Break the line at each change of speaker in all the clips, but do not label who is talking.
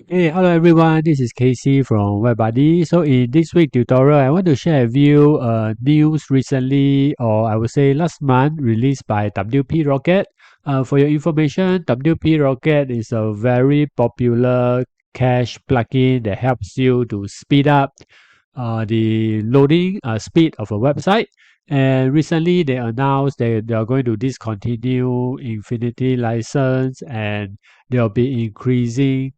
Hey, hello everyone. This is Casey from WebBuddy. So in this week tutorial, I want to share with you news recently, or I would say last month, released by WP Rocket. For your information, WP Rocket is a very popular cache plugin that helps you to speed up the loading speed of a website. And recently, they announced that they are going to discontinue Infinity license and they'll be increasing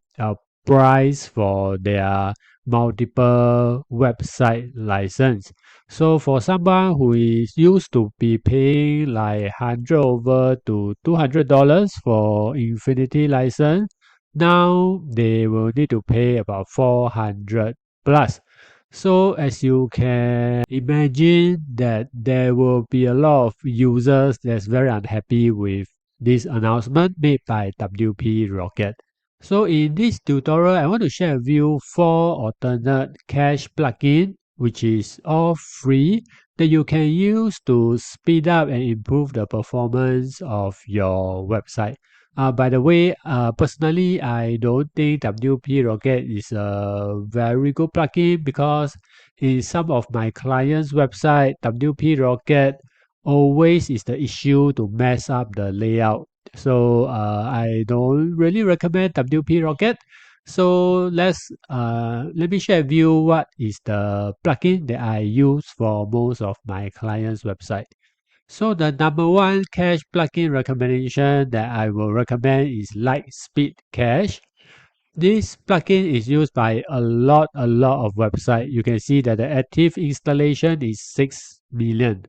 price for their multiple website license. So for someone who is used to be paying like 100 over to $200 for Infinity license, now they will need to pay about 400 plus. So as you can imagine that there will be a lot of users that's very unhappy with this announcement made by WP Rocket. So in this tutorial, I want to share with you 4 alternate cache plugin, which is all free, that you can use to speed up and improve the performance of your website. By the way, personally, I don't think WP Rocket is a very good plugin because in some of my clients' website, WP Rocket always is the issue to mess up the layout. So I don't really recommend WP Rocket. So let me share with you what is the plugin that I use for most of my clients' website. So the number one cache plugin recommendation that I will recommend is Lightspeed Cache. This plugin is used by a lot of websites. You can see that the active installation is 6 million.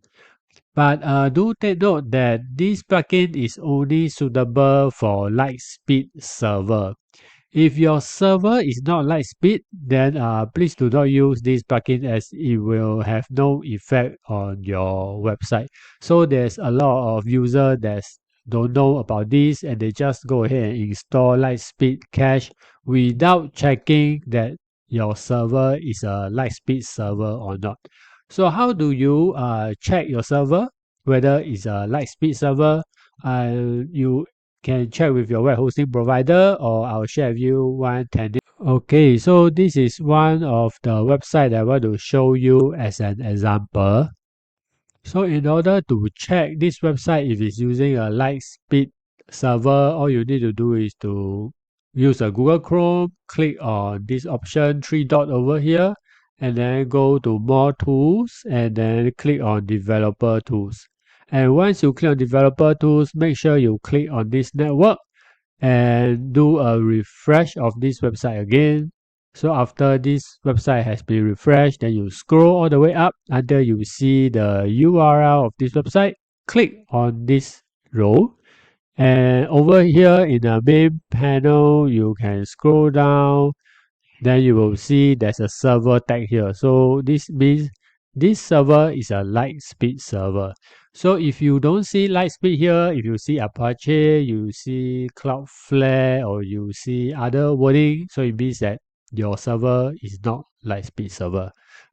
But do take note that this plugin is only suitable for Lightspeed server. If your server is not Lightspeed, then please do not use this plugin as it will have no effect on your website. So there's a lot of users that don't know about this and they just go ahead and install Lightspeed cache without checking that your server is a Lightspeed server or not. So how do you check your server whether it's a Lightspeed server? You can check with your web hosting provider, or I'll share with you one tangent. Okay, so this is one of the website I want to show you as an example. So in order to check this website if it's using a Lightspeed server, all you need to do is to use a Google Chrome, click on this option, 3 dot over here, and then go to more tools, and then click on developer tools. And once you click on developer tools, make sure you click on this network and do a refresh of this website again. So after this website has been refreshed, then you scroll all the way up until you see the URL of this website. Click on this row. And over here in the main panel, you can scroll down. Then you will see there's a server tag here. So this means this server is a Lightspeed server. So if you don't see Lightspeed here, if you see Apache, you see Cloudflare, or you see other wording, so it means that your server is not Lightspeed server.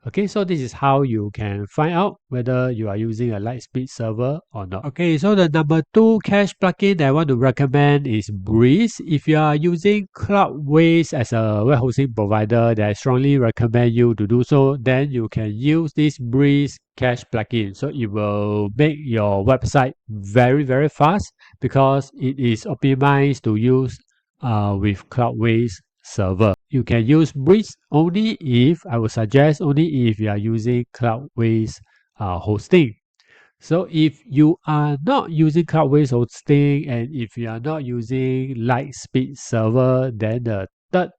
Okay, so this is how you can find out whether you are using a Lightspeed server or not. Okay, so the number two cache plugin that I want to recommend is Breeze. If you are using Cloudways as a web hosting provider, that I strongly recommend you to do so. Then you can use this Breeze cache plugin. So it will make your website very fast because it is optimized to use with Cloudways server. You can use Breeze only if, I would suggest only if you are using Cloudways hosting. So if you are not using Cloudways hosting and if you are not using Lightspeed server, then the third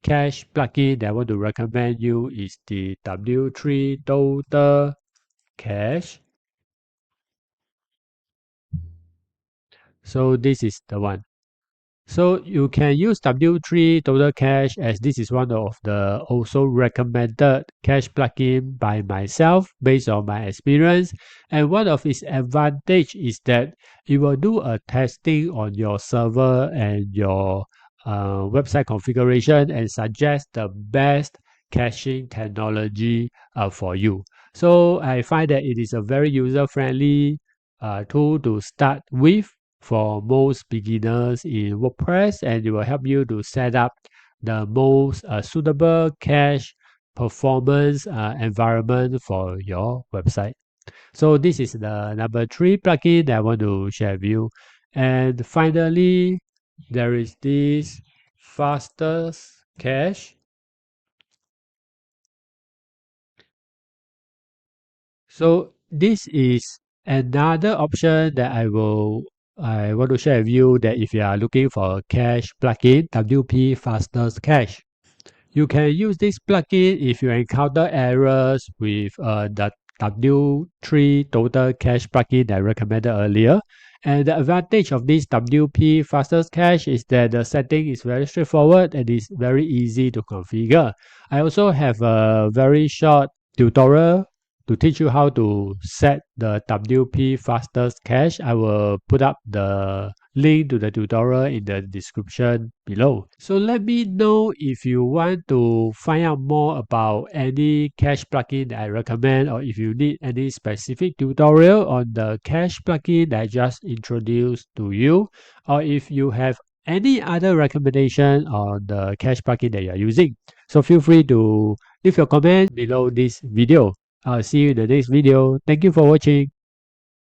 cache plugin that I want to recommend you is the W3 Total Cache. So this is the one. So you can use W3 Total Cache as this is one of the also recommended cache plugin by myself based on my experience. And one of its advantage is that it will do a testing on your server and your website configuration and suggest the best caching technology for you. So I find that it is a very user-friendly tool to start with for most beginners in WordPress, and it will help you to set up the most suitable cache performance environment for your website. So this is the number 3 plugin that I want to share with you. And finally, there is this fastest cache. So this is another option that I want to share with you, that if you are looking for a cache plugin, WP Fastest Cache. You can use this plugin if you encounter errors with the W3 Total Cache plugin that I recommended earlier. And the advantage of this WP Fastest Cache is that the setting is very straightforward and is very easy to configure. I also have a very short tutorial to teach you how to set the WP Fastest Cache. I will put up the link to the tutorial in the description below. So let me know if you want to find out more about any cache plugin that I recommend, or if you need any specific tutorial on the cache plugin that I just introduced to you, or if you have any other recommendation on the cache plugin that you are using. So feel free to leave your comment below this video. I'll see you in the next video. Thank you for watching.